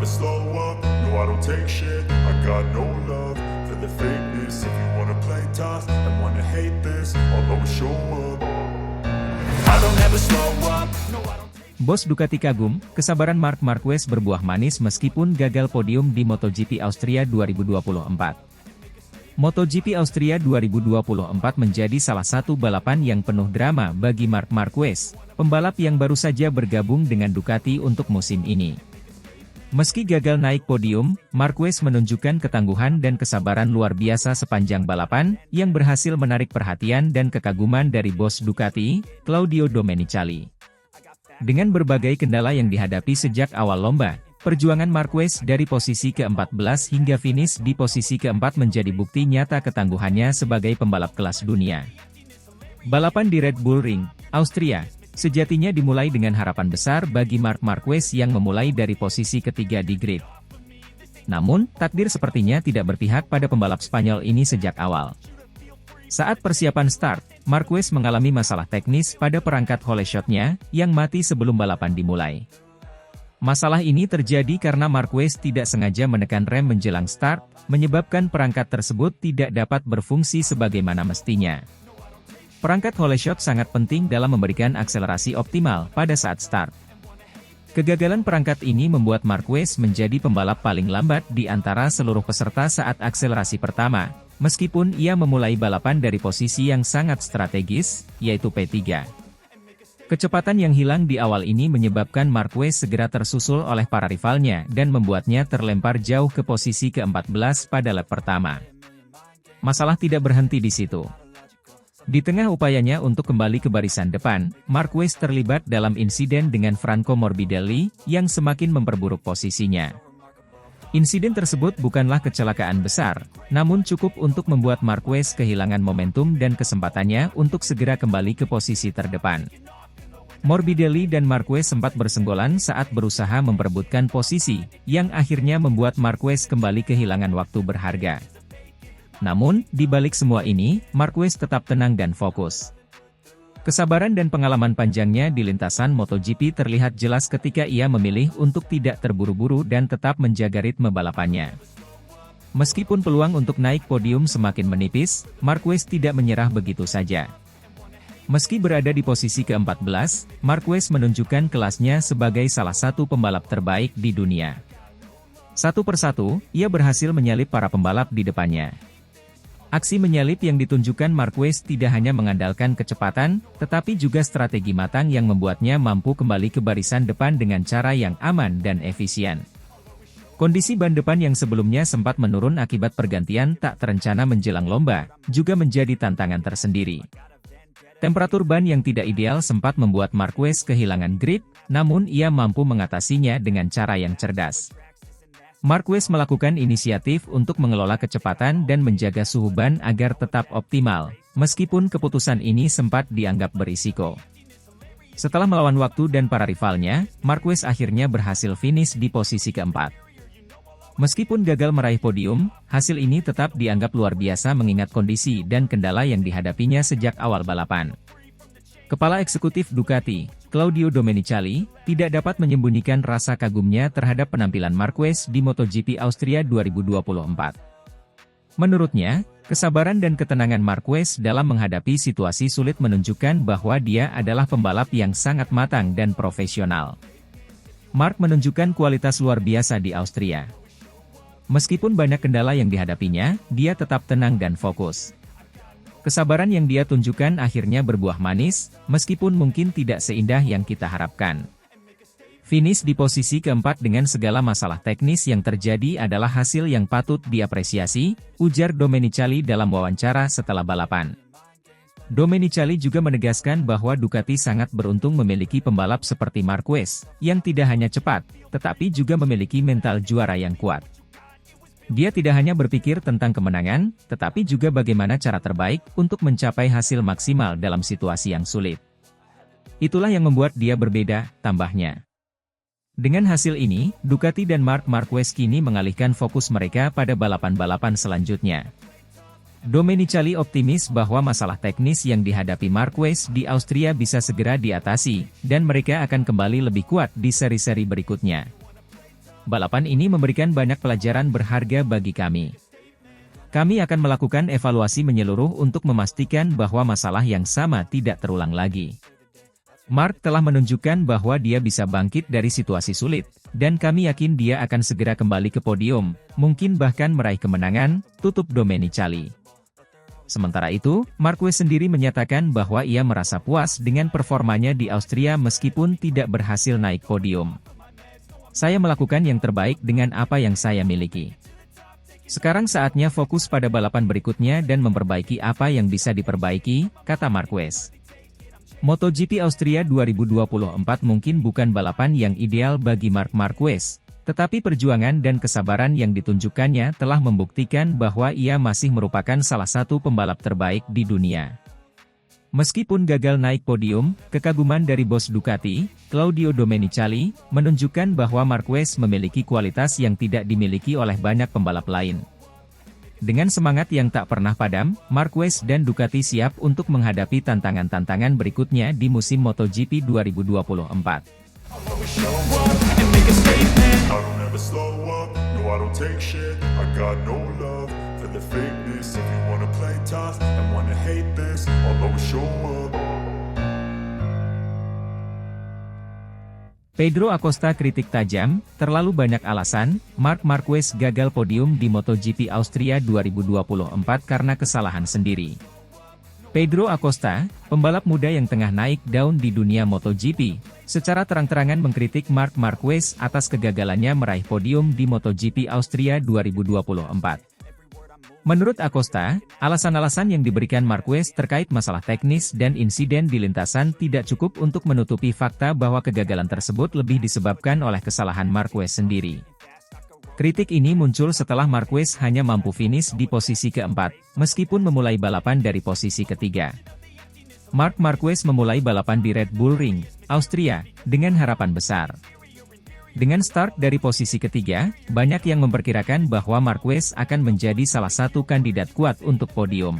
slow up, no I don't take shit. I got no love for the fakeness. If you wanna play tough and wanna hate this, I'll always show up. I don't ever slow up, no I don't. Bos Ducati kagum, kesabaran Marc Marquez berbuah manis meskipun gagal podium di MotoGP Austria 2024. MotoGP Austria 2024 menjadi salah satu balapan yang penuh drama bagi Marc Marquez, pembalap yang baru saja bergabung dengan Ducati untuk musim ini. Meski gagal naik podium, Marquez menunjukkan ketangguhan dan kesabaran luar biasa sepanjang balapan, yang berhasil menarik perhatian dan kekaguman dari bos Ducati, Claudio Domenicali. Dengan berbagai kendala yang dihadapi sejak awal lomba, perjuangan Marquez dari posisi ke-14 hingga finish di posisi ke-4 menjadi bukti nyata ketangguhannya sebagai pembalap kelas dunia. Balapan di Red Bull Ring, Austria, sejatinya dimulai dengan harapan besar bagi Marc Marquez yang memulai dari posisi ketiga di grid. Namun, takdir sepertinya tidak berpihak pada pembalap Spanyol ini sejak awal. Saat persiapan start, Marquez mengalami masalah teknis pada perangkat holeshot-nya, yang mati sebelum balapan dimulai. Masalah ini terjadi karena Marquez tidak sengaja menekan rem menjelang start, menyebabkan perangkat tersebut tidak dapat berfungsi sebagaimana mestinya. Perangkat holeshot sangat penting dalam memberikan akselerasi optimal pada saat start. Kegagalan perangkat ini membuat Marquez menjadi pembalap paling lambat di antara seluruh peserta saat akselerasi pertama, meskipun ia memulai balapan dari posisi yang sangat strategis, yaitu P3. Kecepatan yang hilang di awal ini menyebabkan Marquez segera tersusul oleh para rivalnya dan membuatnya terlempar jauh ke posisi ke-14 pada lap pertama. Masalah tidak berhenti di situ. Di tengah upayanya untuk kembali ke barisan depan, Marquez terlibat dalam insiden dengan Franco Morbidelli, yang semakin memperburuk posisinya. Insiden tersebut bukanlah kecelakaan besar, namun cukup untuk membuat Marquez kehilangan momentum dan kesempatannya untuk segera kembali ke posisi terdepan. Morbidelli dan Marquez sempat bersenggolan saat berusaha memperebutkan posisi, yang akhirnya membuat Marquez kembali kehilangan waktu berharga. Namun, di balik semua ini, Marquez tetap tenang dan fokus. Kesabaran dan pengalaman panjangnya di lintasan MotoGP terlihat jelas ketika ia memilih untuk tidak terburu-buru dan tetap menjaga ritme balapannya. Meskipun peluang untuk naik podium semakin menipis, Marquez tidak menyerah begitu saja. Meski berada di posisi ke-14, Marquez menunjukkan kelasnya sebagai salah satu pembalap terbaik di dunia. Satu persatu, ia berhasil menyalip para pembalap di depannya. Aksi menyalip yang ditunjukkan Marquez tidak hanya mengandalkan kecepatan, tetapi juga strategi matang yang membuatnya mampu kembali ke barisan depan dengan cara yang aman dan efisien. Kondisi ban depan yang sebelumnya sempat menurun akibat pergantian tak terencana menjelang lomba, juga menjadi tantangan tersendiri. Temperatur ban yang tidak ideal sempat membuat Marquez kehilangan grip, namun ia mampu mengatasinya dengan cara yang cerdas. Marquez melakukan inisiatif untuk mengelola kecepatan dan menjaga suhu ban agar tetap optimal, meskipun keputusan ini sempat dianggap berisiko. Setelah melawan waktu dan para rivalnya, Marquez akhirnya berhasil finish di posisi keempat. Meskipun gagal meraih podium, hasil ini tetap dianggap luar biasa mengingat kondisi dan kendala yang dihadapinya sejak awal balapan. Kepala Eksekutif Ducati, Claudio Domenicali, tidak dapat menyembunyikan rasa kagumnya terhadap penampilan Marquez di MotoGP Austria 2024. Menurutnya, kesabaran dan ketenangan Marquez dalam menghadapi situasi sulit menunjukkan bahwa dia adalah pembalap yang sangat matang dan profesional. Marc menunjukkan kualitas luar biasa di Austria. Meskipun banyak kendala yang dihadapinya, dia tetap tenang dan fokus. Kesabaran yang dia tunjukkan akhirnya berbuah manis, meskipun mungkin tidak seindah yang kita harapkan. Finish di posisi keempat dengan segala masalah teknis yang terjadi adalah hasil yang patut diapresiasi, ujar Domenicali dalam wawancara setelah balapan. Domenicali juga menegaskan bahwa Ducati sangat beruntung memiliki pembalap seperti Marquez, yang tidak hanya cepat, tetapi juga memiliki mental juara yang kuat. Dia tidak hanya berpikir tentang kemenangan, tetapi juga bagaimana cara terbaik untuk mencapai hasil maksimal dalam situasi yang sulit. Itulah yang membuat dia berbeda, tambahnya. Dengan hasil ini, Ducati dan Marc Marquez kini mengalihkan fokus mereka pada balapan-balapan selanjutnya. Domenicali optimis bahwa masalah teknis yang dihadapi Marquez di Austria bisa segera diatasi, dan mereka akan kembali lebih kuat di seri-seri berikutnya. Balapan ini memberikan banyak pelajaran berharga bagi kami. Kami akan melakukan evaluasi menyeluruh untuk memastikan bahwa masalah yang sama tidak terulang lagi. Mark telah menunjukkan bahwa dia bisa bangkit dari situasi sulit, dan kami yakin dia akan segera kembali ke podium, mungkin bahkan meraih kemenangan, tutup Domenicali. Sementara itu, Marquez sendiri menyatakan bahwa ia merasa puas dengan performanya di Austria meskipun tidak berhasil naik podium. Saya melakukan yang terbaik dengan apa yang saya miliki. Sekarang saatnya fokus pada balapan berikutnya dan memperbaiki apa yang bisa diperbaiki, kata Marquez. MotoGP Austria 2024 mungkin bukan balapan yang ideal bagi Marc Marquez, tetapi perjuangan dan kesabaran yang ditunjukkannya telah membuktikan bahwa ia masih merupakan salah satu pembalap terbaik di dunia. Meskipun gagal naik podium, kekaguman dari bos Ducati, Claudio Domenicali, menunjukkan bahwa Marquez memiliki kualitas yang tidak dimiliki oleh banyak pembalap lain. Dengan semangat yang tak pernah padam, Marquez dan Ducati siap untuk menghadapi tantangan-tantangan berikutnya di musim MotoGP 2024. Pedro Acosta kritik tajam, terlalu banyak alasan, Marc Marquez gagal podium di MotoGP Austria 2024 karena kesalahan sendiri. Pedro Acosta, pembalap muda yang tengah naik daun di dunia MotoGP, secara terang-terangan mengkritik Marc Marquez atas kegagalannya meraih podium di MotoGP Austria 2024. Menurut Acosta, alasan-alasan yang diberikan Marquez terkait masalah teknis dan insiden di lintasan tidak cukup untuk menutupi fakta bahwa kegagalan tersebut lebih disebabkan oleh kesalahan Marquez sendiri. Kritik ini muncul setelah Marquez hanya mampu finish di posisi keempat, meskipun memulai balapan dari posisi ketiga. Marc Marquez memulai balapan di Red Bull Ring, Austria, dengan harapan besar. Dengan start dari posisi ketiga, banyak yang memperkirakan bahwa Marquez akan menjadi salah satu kandidat kuat untuk podium.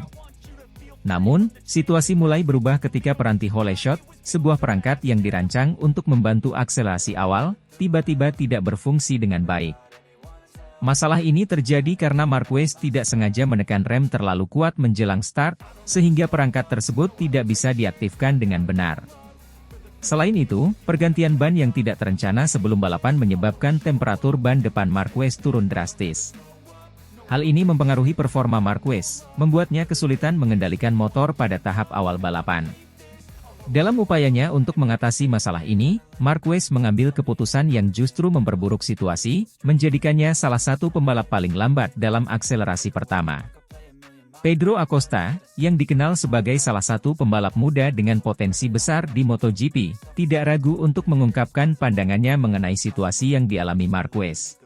Namun, situasi mulai berubah ketika peranti Hole Shot, sebuah perangkat yang dirancang untuk membantu akselerasi awal, tiba-tiba tidak berfungsi dengan baik. Masalah ini terjadi karena Marquez tidak sengaja menekan rem terlalu kuat menjelang start, sehingga perangkat tersebut tidak bisa diaktifkan dengan benar. Selain itu, pergantian ban yang tidak terencana sebelum balapan menyebabkan temperatur ban depan Marquez turun drastis. Hal ini mempengaruhi performa Marquez, membuatnya kesulitan mengendalikan motor pada tahap awal balapan. Dalam upayanya untuk mengatasi masalah ini, Marquez mengambil keputusan yang justru memperburuk situasi, menjadikannya salah satu pembalap paling lambat dalam akselerasi pertama. Pedro Acosta, yang dikenal sebagai salah satu pembalap muda dengan potensi besar di MotoGP, tidak ragu untuk mengungkapkan pandangannya mengenai situasi yang dialami Marquez.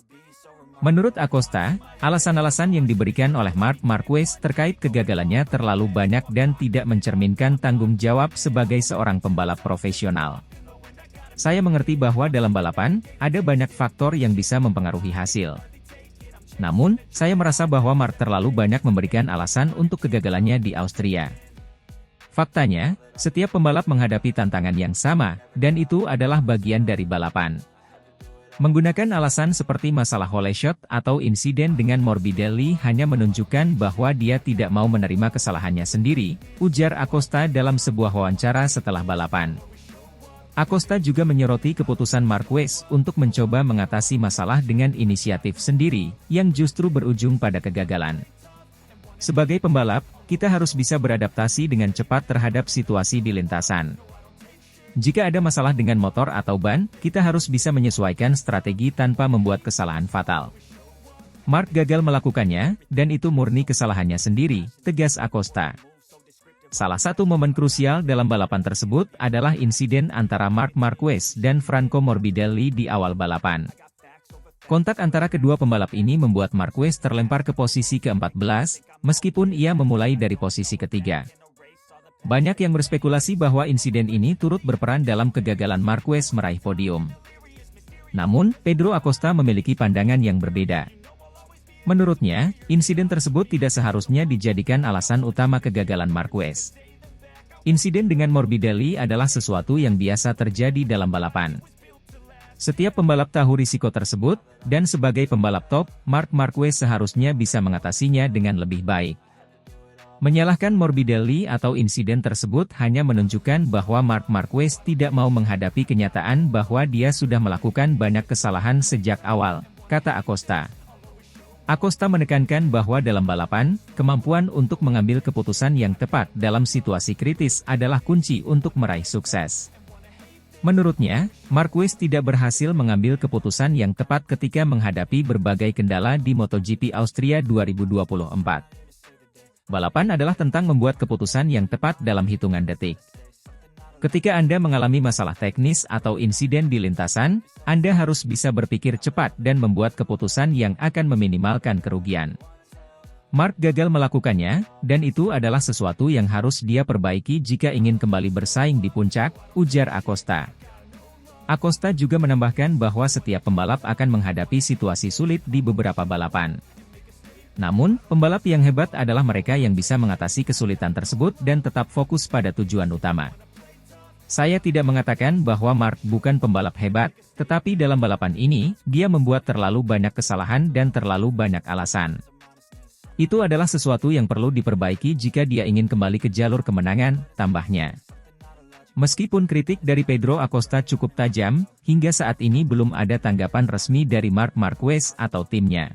Menurut Acosta, alasan-alasan yang diberikan oleh Marc Marquez terkait kegagalannya terlalu banyak dan tidak mencerminkan tanggung jawab sebagai seorang pembalap profesional. Saya mengerti bahwa dalam balapan, ada banyak faktor yang bisa mempengaruhi hasil. Namun, saya merasa bahwa Marc terlalu banyak memberikan alasan untuk kegagalannya di Austria. Faktanya, setiap pembalap menghadapi tantangan yang sama, dan itu adalah bagian dari balapan. Menggunakan alasan seperti masalah Hole Shot atau insiden dengan Morbidelli hanya menunjukkan bahwa dia tidak mau menerima kesalahannya sendiri, ujar Acosta dalam sebuah wawancara setelah balapan. Acosta juga menyoroti keputusan Marquez untuk mencoba mengatasi masalah dengan inisiatif sendiri, yang justru berujung pada kegagalan. Sebagai pembalap, kita harus bisa beradaptasi dengan cepat terhadap situasi di lintasan. Jika ada masalah dengan motor atau ban, kita harus bisa menyesuaikan strategi tanpa membuat kesalahan fatal. Marc gagal melakukannya, dan itu murni kesalahannya sendiri, tegas Acosta. Salah satu momen krusial dalam balapan tersebut adalah insiden antara Marc Marquez dan Franco Morbidelli di awal balapan. Kontak antara kedua pembalap ini membuat Marquez terlempar ke posisi ke-14, meskipun ia memulai dari posisi ketiga. Banyak yang berspekulasi bahwa insiden ini turut berperan dalam kegagalan Marquez meraih podium. Namun, Pedro Acosta memiliki pandangan yang berbeda. Menurutnya, insiden tersebut tidak seharusnya dijadikan alasan utama kegagalan Marquez. Insiden dengan Morbidelli adalah sesuatu yang biasa terjadi dalam balapan. Setiap pembalap tahu risiko tersebut, dan sebagai pembalap top, Marc Marquez seharusnya bisa mengatasinya dengan lebih baik. Menyalahkan Morbidelli atau insiden tersebut hanya menunjukkan bahwa Marc Marquez tidak mau menghadapi kenyataan bahwa dia sudah melakukan banyak kesalahan sejak awal, kata Acosta. Acosta menekankan bahwa dalam balapan, kemampuan untuk mengambil keputusan yang tepat dalam situasi kritis adalah kunci untuk meraih sukses. Menurutnya, Marquez tidak berhasil mengambil keputusan yang tepat ketika menghadapi berbagai kendala di MotoGP Austria 2024. Balapan adalah tentang membuat keputusan yang tepat dalam hitungan detik. Ketika Anda mengalami masalah teknis atau insiden di lintasan, Anda harus bisa berpikir cepat dan membuat keputusan yang akan meminimalkan kerugian. Marc gagal melakukannya, dan itu adalah sesuatu yang harus dia perbaiki jika ingin kembali bersaing di puncak, ujar Acosta. Acosta juga menambahkan bahwa setiap pembalap akan menghadapi situasi sulit di beberapa balapan. Namun, pembalap yang hebat adalah mereka yang bisa mengatasi kesulitan tersebut dan tetap fokus pada tujuan utama. Saya tidak mengatakan bahwa Marc bukan pembalap hebat, tetapi dalam balapan ini, dia membuat terlalu banyak kesalahan dan terlalu banyak alasan. Itu adalah sesuatu yang perlu diperbaiki jika dia ingin kembali ke jalur kemenangan, tambahnya. Meskipun kritik dari Pedro Acosta cukup tajam, hingga saat ini belum ada tanggapan resmi dari Marc Marquez atau timnya.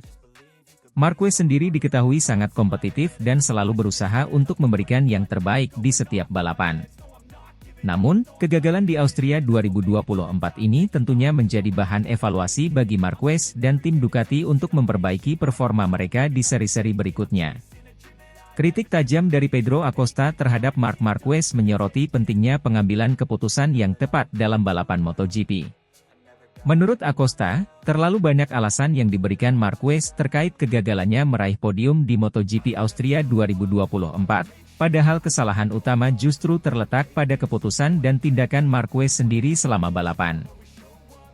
Marquez sendiri diketahui sangat kompetitif dan selalu berusaha untuk memberikan yang terbaik di setiap balapan. Namun, kegagalan di Austria 2024 ini tentunya menjadi bahan evaluasi bagi Marquez dan tim Ducati untuk memperbaiki performa mereka di seri-seri berikutnya. Kritik tajam dari Pedro Acosta terhadap Marc Marquez menyoroti pentingnya pengambilan keputusan yang tepat dalam balapan MotoGP. Menurut Acosta, terlalu banyak alasan yang diberikan Marquez terkait kegagalannya meraih podium di MotoGP Austria 2024. Padahal kesalahan utama justru terletak pada keputusan dan tindakan Marquez sendiri selama balapan.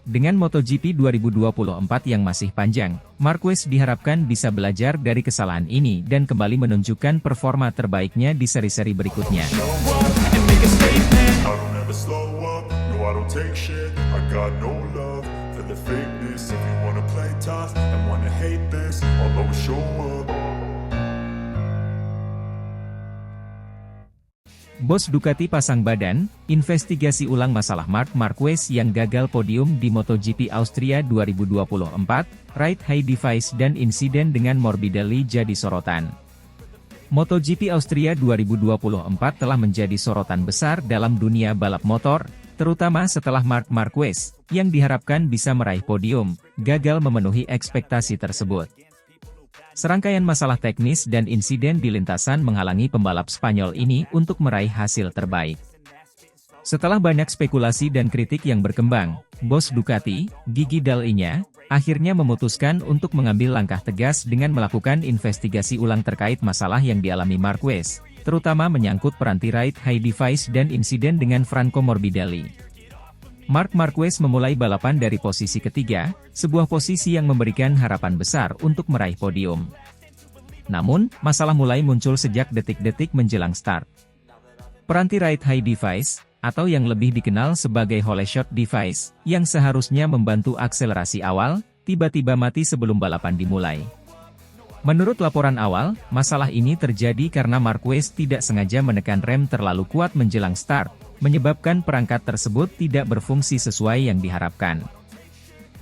Dengan MotoGP 2024 yang masih panjang, Marquez diharapkan bisa belajar dari kesalahan ini dan kembali menunjukkan performa terbaiknya di seri-seri berikutnya. Bos Ducati pasang badan, investigasi ulang masalah Marc Marquez yang gagal podium di MotoGP Austria 2024, Ride High Device dan insiden dengan Morbidelli jadi sorotan. MotoGP Austria 2024 telah menjadi sorotan besar dalam dunia balap motor, terutama setelah Marc Marquez, yang diharapkan bisa meraih podium, gagal memenuhi ekspektasi tersebut. Serangkaian masalah teknis dan insiden di lintasan menghalangi pembalap Spanyol ini untuk meraih hasil terbaik. Setelah banyak spekulasi dan kritik yang berkembang, bos Ducati, Gigi Dall'Igna, akhirnya memutuskan untuk mengambil langkah tegas dengan melakukan investigasi ulang terkait masalah yang dialami Marquez, terutama menyangkut peranti Ride High Device dan insiden dengan Franco Morbidelli. Marc Marquez memulai balapan dari posisi ketiga, sebuah posisi yang memberikan harapan besar untuk meraih podium. Namun, masalah mulai muncul sejak detik-detik menjelang start. Peranti Ride High Device, atau yang lebih dikenal sebagai Hole Shot Device, yang seharusnya membantu akselerasi awal, tiba-tiba mati sebelum balapan dimulai. Menurut laporan awal, masalah ini terjadi karena Marquez tidak sengaja menekan rem terlalu kuat menjelang start, menyebabkan perangkat tersebut tidak berfungsi sesuai yang diharapkan.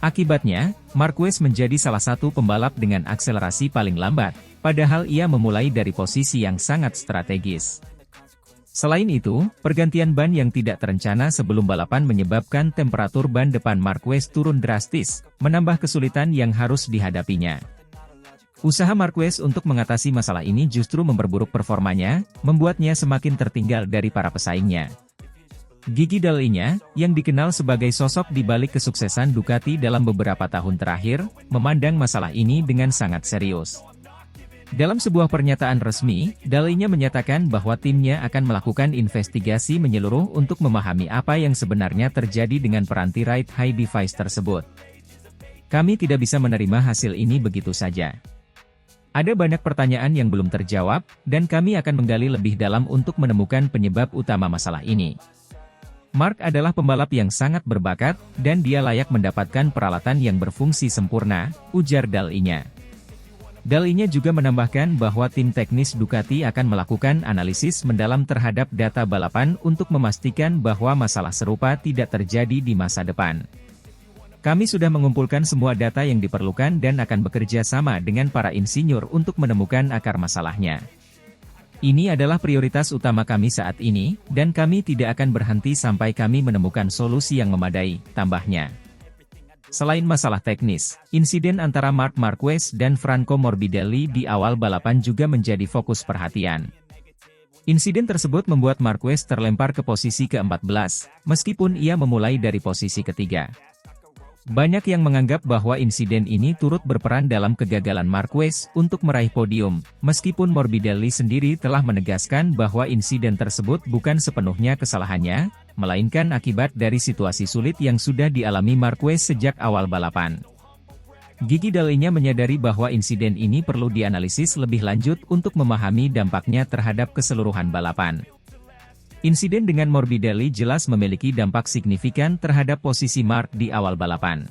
Akibatnya, Marquez menjadi salah satu pembalap dengan akselerasi paling lambat, padahal ia memulai dari posisi yang sangat strategis. Selain itu, pergantian ban yang tidak terencana sebelum balapan menyebabkan temperatur ban depan Marquez turun drastis, menambah kesulitan yang harus dihadapinya. Usaha Marquez untuk mengatasi masalah ini justru memperburuk performanya, membuatnya semakin tertinggal dari para pesaingnya. Gigi Dall'Igna, yang dikenal sebagai sosok di balik kesuksesan Ducati dalam beberapa tahun terakhir, memandang masalah ini dengan sangat serius. Dalam sebuah pernyataan resmi, Dall'Igna menyatakan bahwa timnya akan melakukan investigasi menyeluruh untuk memahami apa yang sebenarnya terjadi dengan peranti Ride High Device tersebut. Kami tidak bisa menerima hasil ini begitu saja. Ada banyak pertanyaan yang belum terjawab, dan kami akan menggali lebih dalam untuk menemukan penyebab utama masalah ini. Mark adalah pembalap yang sangat berbakat, dan dia layak mendapatkan peralatan yang berfungsi sempurna, ujar Dal-nya. Dal-nya juga menambahkan bahwa tim teknis Ducati akan melakukan analisis mendalam terhadap data balapan untuk memastikan bahwa masalah serupa tidak terjadi di masa depan. Kami sudah mengumpulkan semua data yang diperlukan dan akan bekerja sama dengan para insinyur untuk menemukan akar masalahnya. Ini adalah prioritas utama kami saat ini, dan kami tidak akan berhenti sampai kami menemukan solusi yang memadai, tambahnya. Selain masalah teknis, insiden antara Marc Marquez dan Franco Morbidelli di awal balapan juga menjadi fokus perhatian. Insiden tersebut membuat Marquez terlempar ke posisi ke-14, meskipun ia memulai dari posisi ketiga. Banyak yang menganggap bahwa insiden ini turut berperan dalam kegagalan Marquez untuk meraih podium, meskipun Morbidelli sendiri telah menegaskan bahwa insiden tersebut bukan sepenuhnya kesalahannya, melainkan akibat dari situasi sulit yang sudah dialami Marquez sejak awal balapan. Gigi Dal-nya menyadari bahwa insiden ini perlu dianalisis lebih lanjut untuk memahami dampaknya terhadap keseluruhan balapan. Insiden dengan Morbidelli jelas memiliki dampak signifikan terhadap posisi Marc di awal balapan.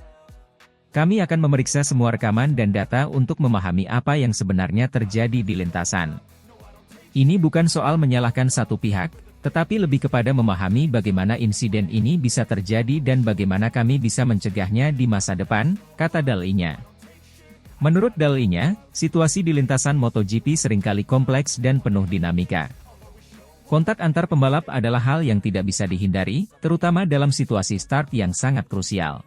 Kami akan memeriksa semua rekaman dan data untuk memahami apa yang sebenarnya terjadi di lintasan. Ini bukan soal menyalahkan satu pihak, tetapi lebih kepada memahami bagaimana insiden ini bisa terjadi dan bagaimana kami bisa mencegahnya di masa depan, kata Dal-nya. Menurut Dal-nya, situasi di lintasan MotoGP seringkali kompleks dan penuh dinamika. Kontak antar pembalap adalah hal yang tidak bisa dihindari, terutama dalam situasi start yang sangat krusial.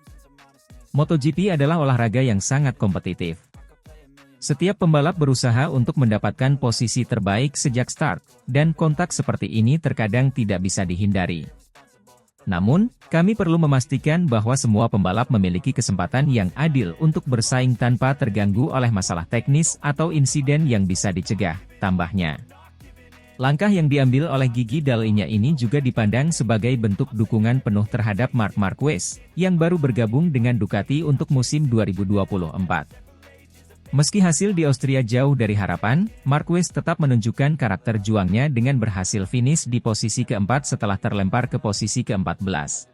MotoGP adalah olahraga yang sangat kompetitif. Setiap pembalap berusaha untuk mendapatkan posisi terbaik sejak start, dan kontak seperti ini terkadang tidak bisa dihindari. Namun, kami perlu memastikan bahwa semua pembalap memiliki kesempatan yang adil untuk bersaing tanpa terganggu oleh masalah teknis atau insiden yang bisa dicegah, tambahnya. Langkah yang diambil oleh Gigi Dal-nya ini juga dipandang sebagai bentuk dukungan penuh terhadap Marc Marquez, yang baru bergabung dengan Ducati untuk musim 2024. Meski hasil di Austria jauh dari harapan, Marquez tetap menunjukkan karakter juangnya dengan berhasil finish di posisi keempat setelah terlempar ke posisi ke-14.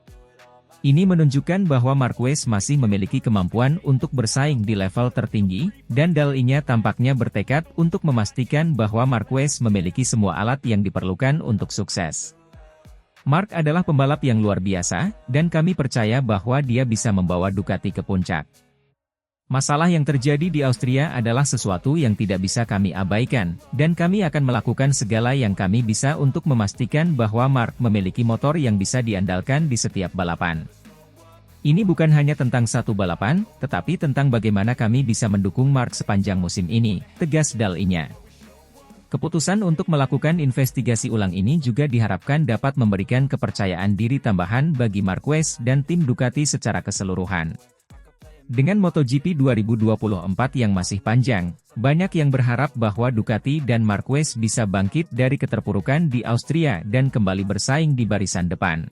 Ini menunjukkan bahwa Marquez masih memiliki kemampuan untuk bersaing di level tertinggi, dan Dal-nya tampaknya bertekad untuk memastikan bahwa Marquez memiliki semua alat yang diperlukan untuk sukses. Marc adalah pembalap yang luar biasa, dan kami percaya bahwa dia bisa membawa Ducati ke puncak. Masalah yang terjadi di Austria adalah sesuatu yang tidak bisa kami abaikan, dan kami akan melakukan segala yang kami bisa untuk memastikan bahwa Marc memiliki motor yang bisa diandalkan di setiap balapan. Ini bukan hanya tentang satu balapan, tetapi tentang bagaimana kami bisa mendukung Marc sepanjang musim ini, tegas Dal-nya. Keputusan untuk melakukan investigasi ulang ini juga diharapkan dapat memberikan kepercayaan diri tambahan bagi Marquez dan tim Ducati secara keseluruhan. Dengan MotoGP 2024 yang masih panjang, banyak yang berharap bahwa Ducati dan Marquez bisa bangkit dari keterpurukan di Austria dan kembali bersaing di barisan depan.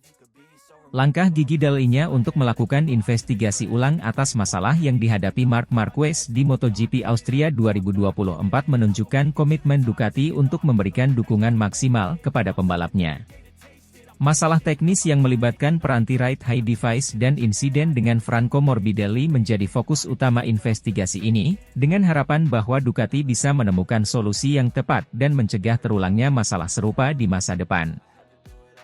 Langkah Gigi Dal-nya untuk melakukan investigasi ulang atas masalah yang dihadapi Marc Marquez di MotoGP Austria 2024 menunjukkan komitmen Ducati untuk memberikan dukungan maksimal kepada pembalapnya. Masalah teknis yang melibatkan peranti Ride High Device dan insiden dengan Franco Morbidelli menjadi fokus utama investigasi ini, dengan harapan bahwa Ducati bisa menemukan solusi yang tepat dan mencegah terulangnya masalah serupa di masa depan.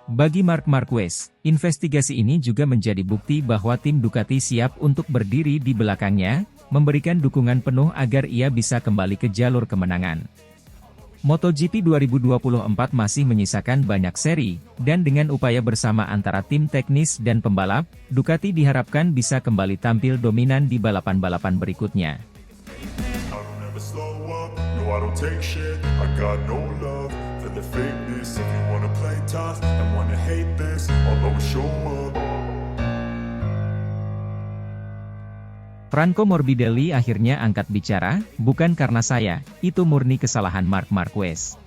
Bagi Marc Marquez, investigasi ini juga menjadi bukti bahwa tim Ducati siap untuk berdiri di belakangnya, memberikan dukungan penuh agar ia bisa kembali ke jalur kemenangan. MotoGP 2024 masih menyisakan banyak seri, dan dengan upaya bersama antara tim teknis dan pembalap, Ducati diharapkan bisa kembali tampil dominan di balapan-balapan berikutnya. Franco Morbidelli akhirnya angkat bicara, "Bukan karena saya, itu murni kesalahan Marc Marquez."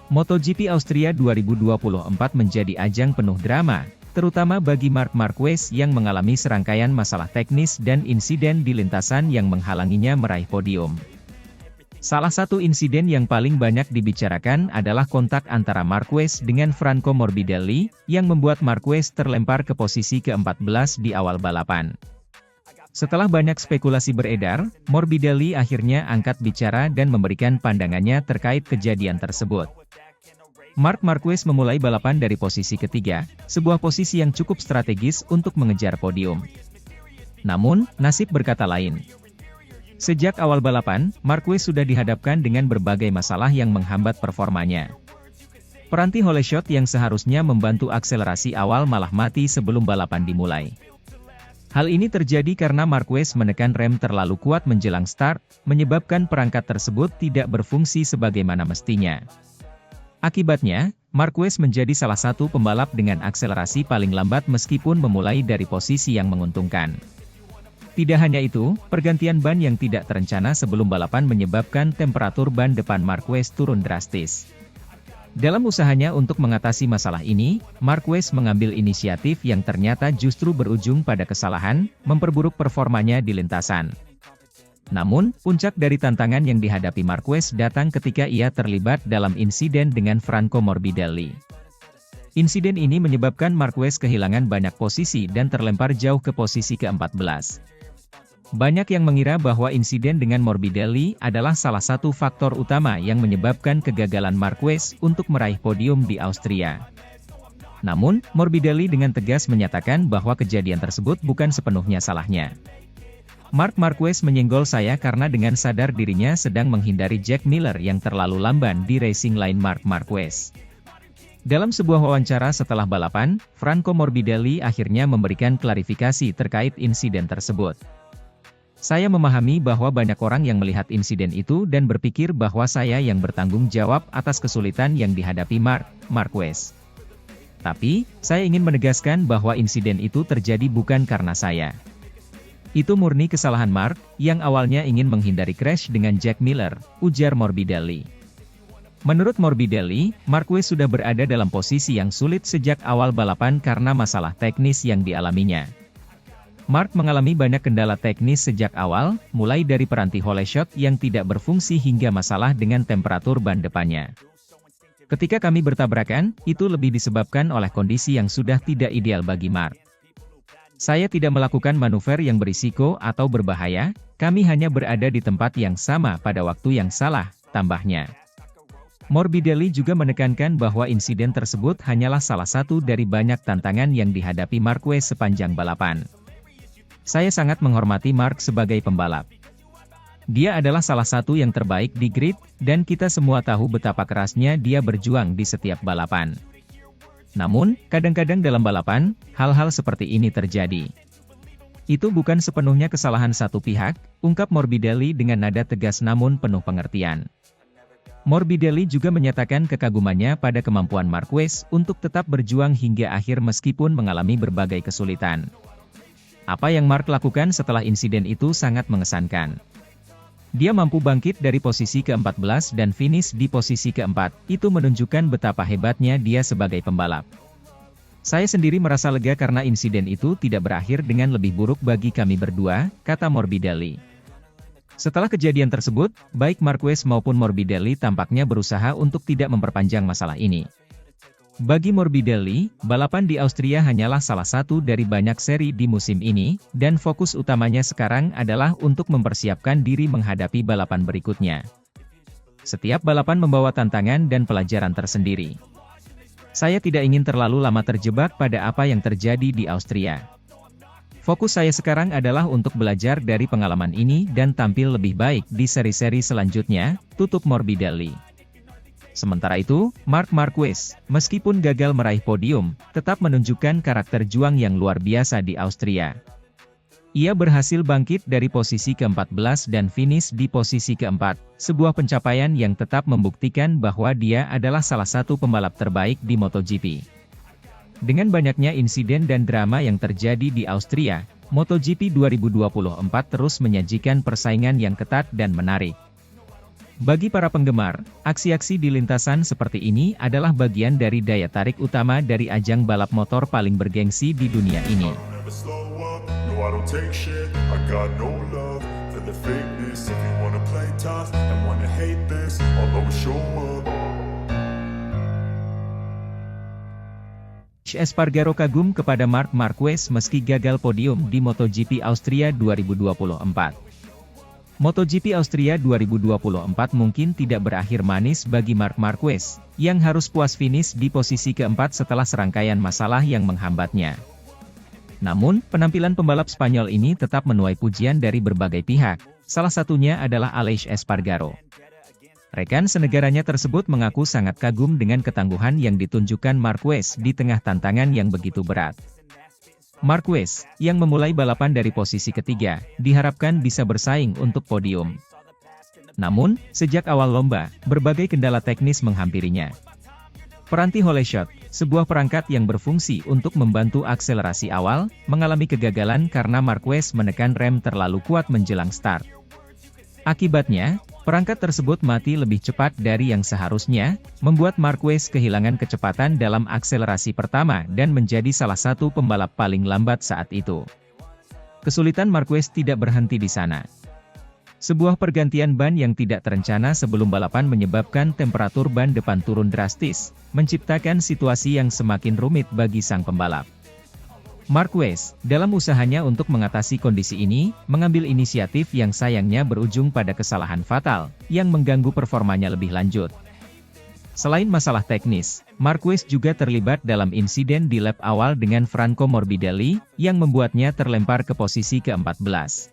MotoGP Austria 2024 menjadi ajang penuh drama, terutama bagi Marc Marquez yang mengalami serangkaian masalah teknis dan insiden di lintasan yang menghalanginya meraih podium. Salah satu insiden yang paling banyak dibicarakan adalah kontak antara Marquez dengan Franco Morbidelli, yang membuat Marquez terlempar ke posisi ke-14 di awal balapan. Setelah banyak spekulasi beredar, Morbidelli akhirnya angkat bicara dan memberikan pandangannya terkait kejadian tersebut. Marc Marquez memulai balapan dari posisi ketiga, sebuah posisi yang cukup strategis untuk mengejar podium. Namun, nasib berkata lain. Sejak awal balapan, Marquez sudah dihadapkan dengan berbagai masalah yang menghambat performanya. Peranti hole shot yang seharusnya membantu akselerasi awal malah mati sebelum balapan dimulai. Hal ini terjadi karena Marquez menekan rem terlalu kuat menjelang start, menyebabkan perangkat tersebut tidak berfungsi sebagaimana mestinya. Akibatnya, Marquez menjadi salah satu pembalap dengan akselerasi paling lambat meskipun memulai dari posisi yang menguntungkan. Tidak hanya itu, pergantian ban yang tidak terencana sebelum balapan menyebabkan temperatur ban depan Marquez turun drastis. Dalam usahanya untuk mengatasi masalah ini, Marquez mengambil inisiatif yang ternyata justru berujung pada kesalahan, memperburuk performanya di lintasan. Namun, puncak dari tantangan yang dihadapi Marquez datang ketika ia terlibat dalam insiden dengan Franco Morbidelli. Insiden ini menyebabkan Marquez kehilangan banyak posisi dan terlempar jauh ke posisi ke-14. Banyak yang mengira bahwa insiden dengan Morbidelli adalah salah satu faktor utama yang menyebabkan kegagalan Marquez untuk meraih podium di Austria. Namun, Morbidelli dengan tegas menyatakan bahwa kejadian tersebut bukan sepenuhnya salahnya. Marc Marquez menyenggol saya karena dengan sadar dirinya sedang menghindari Jack Miller yang terlalu lamban di racing line Marc Marquez. Dalam sebuah wawancara setelah balapan, Franco Morbidelli akhirnya memberikan klarifikasi terkait insiden tersebut. Saya memahami bahwa banyak orang yang melihat insiden itu dan berpikir bahwa saya yang bertanggung jawab atas kesulitan yang dihadapi Marc Marquez. Tapi, saya ingin menegaskan bahwa insiden itu terjadi bukan karena saya. Itu murni kesalahan Marc, yang awalnya ingin menghindari crash dengan Jack Miller, ujar Morbidelli. Menurut Morbidelli, Marquez sudah berada dalam posisi yang sulit sejak awal balapan karena masalah teknis yang dialaminya. Marc mengalami banyak kendala teknis sejak awal, mulai dari peranti hole shot yang tidak berfungsi hingga masalah dengan temperatur ban depannya. Ketika kami bertabrakan, itu lebih disebabkan oleh kondisi yang sudah tidak ideal bagi Marc. Saya tidak melakukan manuver yang berisiko atau berbahaya, kami hanya berada di tempat yang sama pada waktu yang salah, tambahnya. Morbidelli juga menekankan bahwa insiden tersebut hanyalah salah satu dari banyak tantangan yang dihadapi Marquez sepanjang balapan. Saya sangat menghormati Marc sebagai pembalap. Dia adalah salah satu yang terbaik di grid, dan kita semua tahu betapa kerasnya dia berjuang di setiap balapan. Namun, kadang-kadang dalam balapan, hal-hal seperti ini terjadi. Itu bukan sepenuhnya kesalahan satu pihak, ungkap Morbidelli dengan nada tegas namun penuh pengertian. Morbidelli juga menyatakan kekagumannya pada kemampuan Marquez untuk tetap berjuang hingga akhir meskipun mengalami berbagai kesulitan. Apa yang Marc lakukan setelah insiden itu sangat mengesankan. Dia mampu bangkit dari posisi ke-14 dan finish di posisi ke-4, itu menunjukkan betapa hebatnya dia sebagai pembalap. Saya sendiri merasa lega karena insiden itu tidak berakhir dengan lebih buruk bagi kami berdua, kata Morbidelli. Setelah kejadian tersebut, baik Marquez maupun Morbidelli tampaknya berusaha untuk tidak memperpanjang masalah ini. Bagi Morbidelli, balapan di Austria hanyalah salah satu dari banyak seri di musim ini, dan fokus utamanya sekarang adalah untuk mempersiapkan diri menghadapi balapan berikutnya. Setiap balapan membawa tantangan dan pelajaran tersendiri. Saya tidak ingin terlalu lama terjebak pada apa yang terjadi di Austria. Fokus saya sekarang adalah untuk belajar dari pengalaman ini dan tampil lebih baik di seri-seri selanjutnya, tutup Morbidelli. Sementara itu, Marc Marquez, meskipun gagal meraih podium, tetap menunjukkan karakter juang yang luar biasa di Austria. Ia berhasil bangkit dari posisi ke-14 dan finish di posisi ke-4, sebuah pencapaian yang tetap membuktikan bahwa dia adalah salah satu pembalap terbaik di MotoGP. Dengan banyaknya insiden dan drama yang terjadi di Austria, MotoGP 2024 terus menyajikan persaingan yang ketat dan menarik. Bagi para penggemar, aksi-aksi di lintasan seperti ini adalah bagian dari daya tarik utama dari ajang balap motor paling bergengsi di dunia ini. I don't ever slow up, no I don't take shit, I got no love for the fakeness. If you wanna play tough and wanna hate this, I'll always show up. Espargaro kagum kepada Marc Marquez meski gagal podium di MotoGP Austria 2024. MotoGP Austria 2024 mungkin tidak berakhir manis bagi Marc Marquez, yang harus puas finish di posisi keempat setelah serangkaian masalah yang menghambatnya. Namun, penampilan pembalap Spanyol ini tetap menuai pujian dari berbagai pihak, salah satunya adalah Aleix Espargaro. Rekan senegaranya tersebut mengaku sangat kagum dengan ketangguhan yang ditunjukkan Marquez di tengah tantangan yang begitu berat. Marquez, yang memulai balapan dari posisi ketiga, diharapkan bisa bersaing untuk podium. Namun, sejak awal lomba, berbagai kendala teknis menghampirinya. Peranti Hole Shot, sebuah perangkat yang berfungsi untuk membantu akselerasi awal, mengalami kegagalan karena Marquez menekan rem terlalu kuat menjelang start. Akibatnya, perangkat tersebut mati lebih cepat dari yang seharusnya, membuat Marquez kehilangan kecepatan dalam akselerasi pertama dan menjadi salah satu pembalap paling lambat saat itu. Kesulitan Marquez tidak berhenti di sana. Sebuah pergantian ban yang tidak terencana sebelum balapan menyebabkan temperatur ban depan turun drastis, menciptakan situasi yang semakin rumit bagi sang pembalap. Marquez, dalam usahanya untuk mengatasi kondisi ini, mengambil inisiatif yang sayangnya berujung pada kesalahan fatal, yang mengganggu performanya lebih lanjut. Selain masalah teknis, Marquez juga terlibat dalam insiden di lap awal dengan Franco Morbidelli, yang membuatnya terlempar ke posisi ke-14.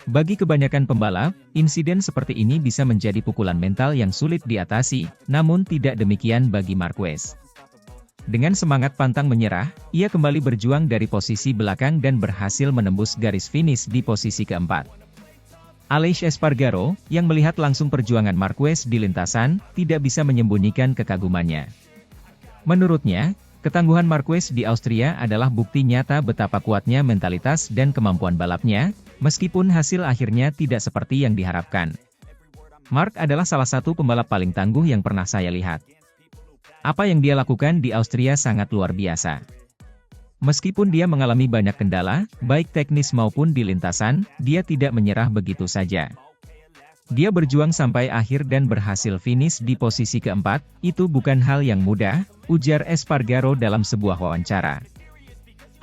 Bagi kebanyakan pembalap, insiden seperti ini bisa menjadi pukulan mental yang sulit diatasi, namun tidak demikian bagi Marquez. Dengan semangat pantang menyerah, ia kembali berjuang dari posisi belakang dan berhasil menembus garis finish di posisi keempat. Aleix Espargaro, yang melihat langsung perjuangan Marquez di lintasan, tidak bisa menyembunyikan kekagumannya. Menurutnya, ketangguhan Marquez di Austria adalah bukti nyata betapa kuatnya mentalitas dan kemampuan balapnya, meskipun hasil akhirnya tidak seperti yang diharapkan. Marc adalah salah satu pembalap paling tangguh yang pernah saya lihat. Apa yang dia lakukan di Austria sangat luar biasa. Meskipun dia mengalami banyak kendala, baik teknis maupun di lintasan, dia tidak menyerah begitu saja. Dia berjuang sampai akhir dan berhasil finish di posisi keempat, itu bukan hal yang mudah, ujar Espargaro dalam sebuah wawancara.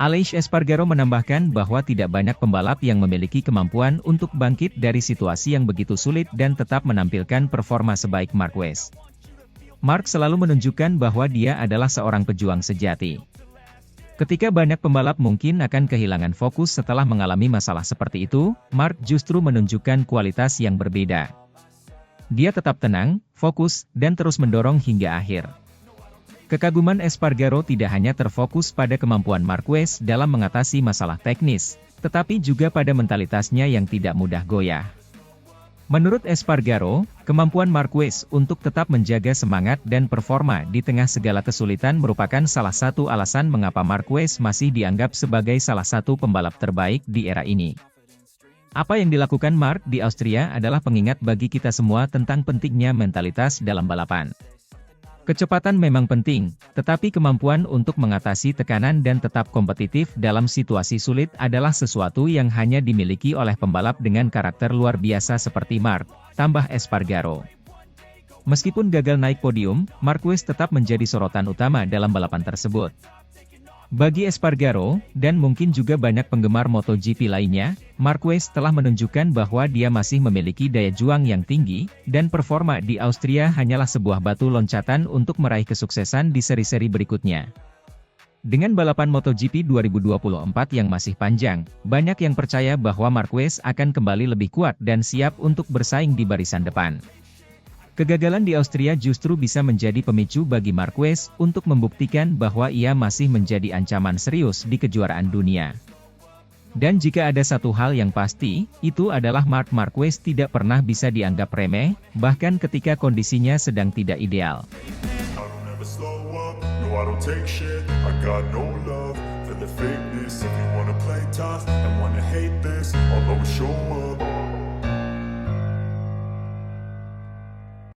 Aleix Espargaro menambahkan bahwa tidak banyak pembalap yang memiliki kemampuan untuk bangkit dari situasi yang begitu sulit dan tetap menampilkan performa sebaik Marquez. Marc selalu menunjukkan bahwa dia adalah seorang pejuang sejati. Ketika banyak pembalap mungkin akan kehilangan fokus setelah mengalami masalah seperti itu, Marc justru menunjukkan kualitas yang berbeda. Dia tetap tenang, fokus, dan terus mendorong hingga akhir. Kekaguman Espargaro tidak hanya terfokus pada kemampuan Marquez dalam mengatasi masalah teknis, tetapi juga pada mentalitasnya yang tidak mudah goyah. Menurut Espargaro, kemampuan Marquez untuk tetap menjaga semangat dan performa di tengah segala kesulitan merupakan salah satu alasan mengapa Marquez masih dianggap sebagai salah satu pembalap terbaik di era ini. Apa yang dilakukan Marc di Austria adalah pengingat bagi kita semua tentang pentingnya mentalitas dalam balapan. Kecepatan memang penting, tetapi kemampuan untuk mengatasi tekanan dan tetap kompetitif dalam situasi sulit adalah sesuatu yang hanya dimiliki oleh pembalap dengan karakter luar biasa seperti Marc, tambah Espargaro. Meskipun gagal naik podium, Marquez tetap menjadi sorotan utama dalam balapan tersebut. Bagi Espargaro, dan mungkin juga banyak penggemar MotoGP lainnya, Marquez telah menunjukkan bahwa dia masih memiliki daya juang yang tinggi, dan performa di Austria hanyalah sebuah batu loncatan untuk meraih kesuksesan di seri-seri berikutnya. Dengan balapan MotoGP 2024 yang masih panjang, banyak yang percaya bahwa Marquez akan kembali lebih kuat dan siap untuk bersaing di barisan depan. Kegagalan di Austria justru bisa menjadi pemicu bagi Marquez untuk membuktikan bahwa ia masih menjadi ancaman serius di kejuaraan dunia. Dan jika ada satu hal yang pasti, itu adalah Marc Marquez tidak pernah bisa dianggap remeh, bahkan ketika kondisinya sedang tidak ideal. For the fakeness, if you wanna play tough and wanna hate this, I'll always show up.